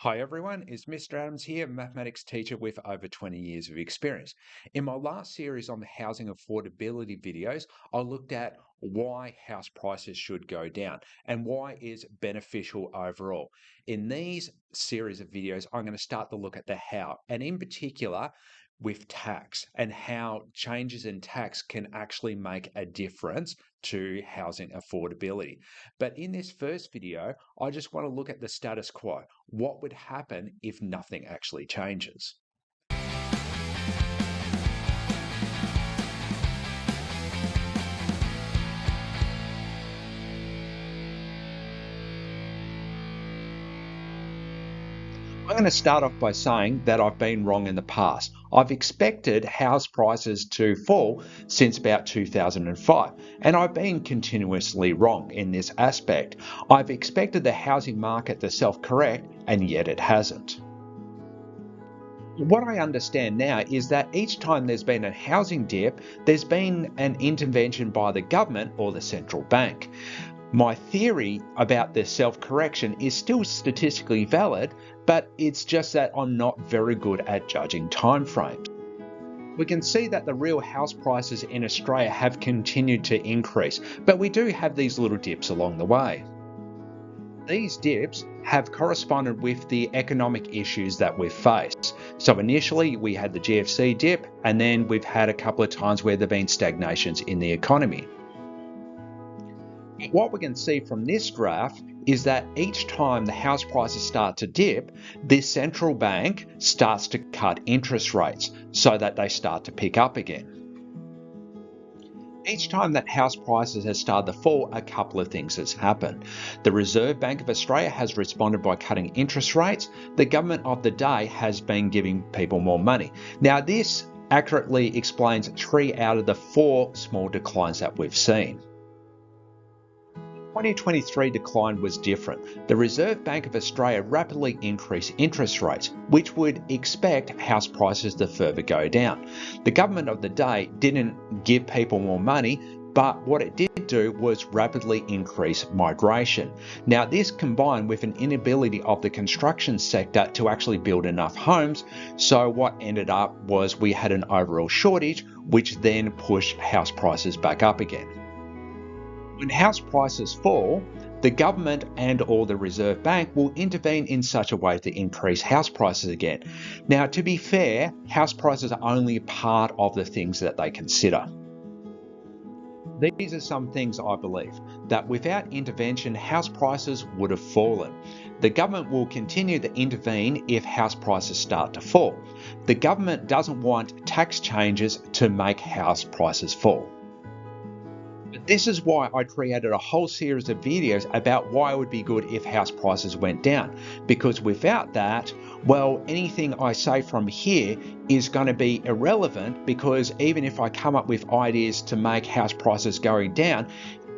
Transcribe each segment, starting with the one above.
Hi everyone, it's Mr. Adams here, mathematics teacher with over 20 years of experience. In my last series on the housing affordability videos, I looked at why house prices should go down and why is beneficial overall. In these series of videos, I'm going to start to look at the how, and in particular with tax and how changes in tax can actually make a difference to housing affordability. But in this first video, I just want to look at the status quo. What would happen if nothing actually changes? I'm going to start off by saying that I've been wrong in the past. I've expected house prices to fall since about 2005, and I've been continuously wrong in this aspect. I've expected the housing market to self-correct, and yet it hasn't. What I understand now is that each time there's been a housing dip, there's been an intervention by the government or the central bank. My theory about this self-correction is still statistically valid, but it's just that I'm not very good at judging timeframes. We can see that the real house prices in Australia have continued to increase, but we do have these little dips along the way. These dips have corresponded with the economic issues that we've faced. So initially we had the GFC dip, and then we've had a couple of times where there have been stagnations in the economy. What we can see from this graph is that each time the house prices start to dip, the central bank starts to cut interest rates so that they start to pick up again. Each time that house prices have started to fall, a couple of things has happened. The Reserve Bank of Australia has responded by cutting interest rates. The government of the day has been giving people more money. Now, this accurately explains 3 out of the 4 small declines that we've seen. 2023 decline was different. The Reserve Bank of Australia rapidly increased interest rates, which would expect house prices to further go down. The government of the day didn't give people more money, but what it did do was rapidly increase migration. Now, this combined with an inability of the construction sector to actually build enough homes, so what ended up was we had an overall shortage, which then pushed house prices back up again. When house prices fall, the government and or the Reserve Bank will intervene in such a way to increase house prices again. Now, to be fair, house prices are only part of the things that they consider. These are some things I believe, that without intervention, house prices would have fallen. The government will continue to intervene if house prices start to fall. The government doesn't want tax changes to make house prices fall. But this is why I created a whole series of videos about why it would be good if house prices went down. Because without that, well, anything I say from here is going to be irrelevant, because even if I come up with ideas to make house prices going down,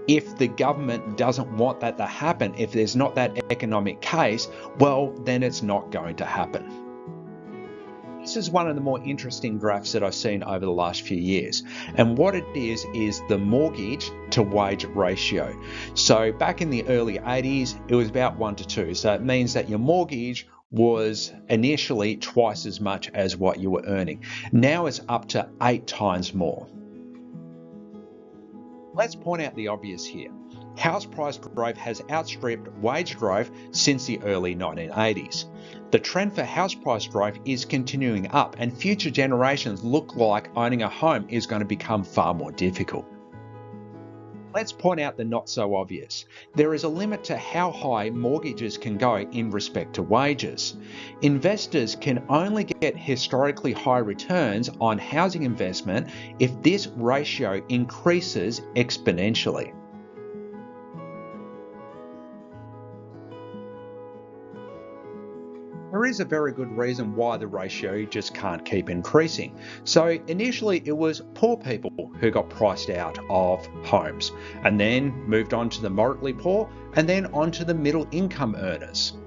if the government doesn't want that to happen, if there's not that economic case, well, then it's not going to happen. This is one of the more interesting graphs that I've seen over the last few years. And what it is the mortgage to wage ratio. So back in the early 80s, it was about 1 to 2. So it means that your mortgage was initially twice as much as what you were earning. Now it's up to 8 times more. Let's point out the obvious here. House price growth has outstripped wage growth since the early 1980s. The trend for house price growth is continuing up, and future generations look like owning a home is going to become far more difficult. Let's point out the not so obvious. There is a limit to how high mortgages can go in respect to wages. Investors can only get historically high returns on housing investment if this ratio increases exponentially. There is a very good reason why the ratio just can't keep increasing. So initially it was poor people who got priced out of homes, and then moved on to the moderately poor, and then on to the middle income earners.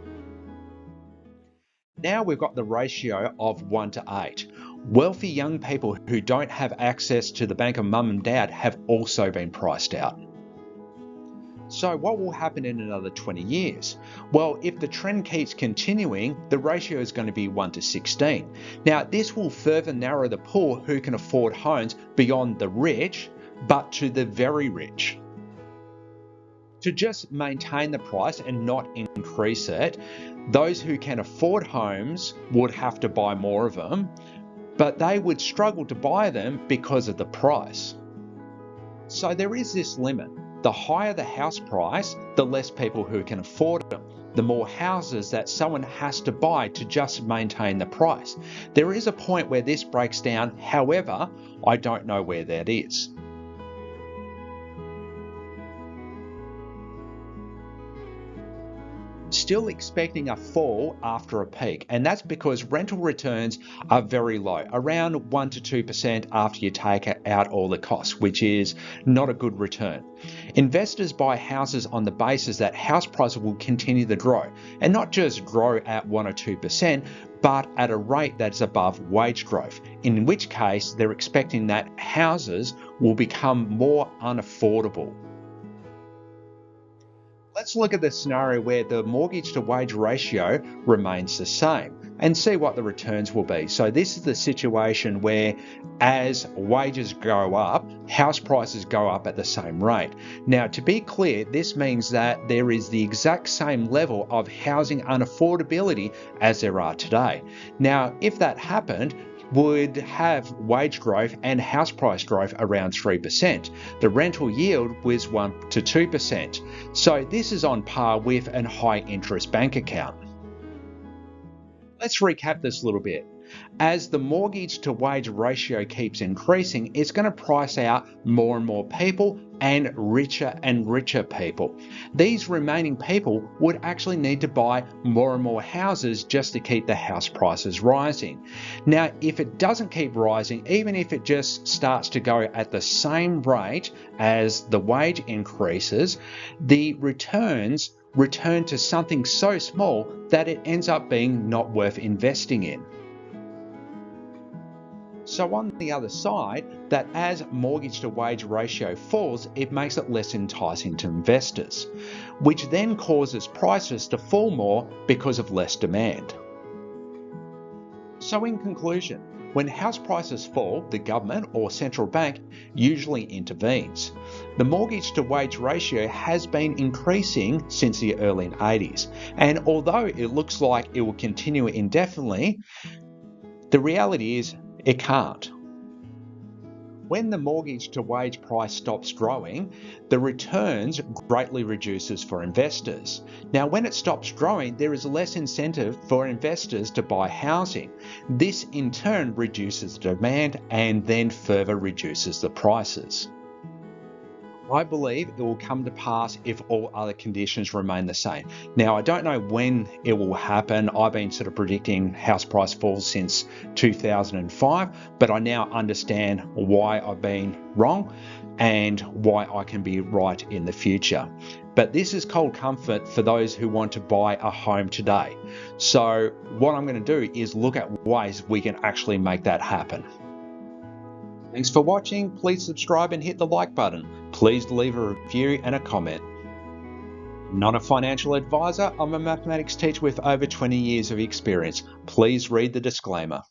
Now we've got the ratio of 1 to 8. Wealthy young people who don't have access to the bank of mum and dad have also been priced out. So what will happen in another 20 years? Well, if the trend keeps continuing, the ratio is going to be 1 to 16. Now, this will further narrow the pool who can afford homes beyond the rich, but to the very rich. To just maintain the price and not increase it, those who can afford homes would have to buy more of them, but they would struggle to buy them because of the price. So there is this limit. The higher the house price, the less people who can afford them. The more houses that someone has to buy to just maintain the price. There is a point where this breaks down, however, I don't know where that is. Still expecting a fall after a peak, and that's because rental returns are very low, around 1 to 2% after you take out all the costs, which is not a good return. Investors buy houses on the basis that house prices will continue to grow, and not just grow at 1 or 2%, but at a rate that's above wage growth, in which case they're expecting that houses will become more unaffordable. Let's look at the scenario where the mortgage to wage ratio remains the same and see what the returns will be. So this is the situation where as wages go up, house prices go up at the same rate. Now, to be clear, this means that there is the exact same level of housing unaffordability as there are today. Now, if that happened, would have wage growth and house price growth around 3%. The rental yield was 1 to 2%. So this is on par with a high interest bank account. Let's recap this a little bit. As the mortgage to wage ratio keeps increasing, it's going to price out more and more people and richer people. These remaining people would actually need to buy more and more houses just to keep the house prices rising. Now, if it doesn't keep rising, even if it just starts to go at the same rate as the wage increases, the returns return to something so small that it ends up being not worth investing in. So on the other side, that as mortgage to wage ratio falls, it makes it less enticing to investors, which then causes prices to fall more because of less demand. So in conclusion, when house prices fall, the government or central bank usually intervenes. The mortgage to wage ratio has been increasing since the early 80s, and although it looks like it will continue indefinitely, the reality is it can't. When the mortgage to wage price stops growing, the returns greatly reduces for investors. Now, when it stops growing, there is less incentive for investors to buy housing. This in turn reduces the demand and then further reduces the prices. I believe it will come to pass if all other conditions remain the same. Now, I don't know when it will happen. I've been sort of predicting house price falls since 2005, but I now understand why I've been wrong and why I can be right in the future. But this is cold comfort for those who want to buy a home today. So what I'm going to do is look at ways we can actually make that happen. Thanks for watching. Please subscribe and hit the like button. Please leave a review and a comment. Not a financial advisor, I'm a mathematics teacher with over 20 years of experience. Please read the disclaimer.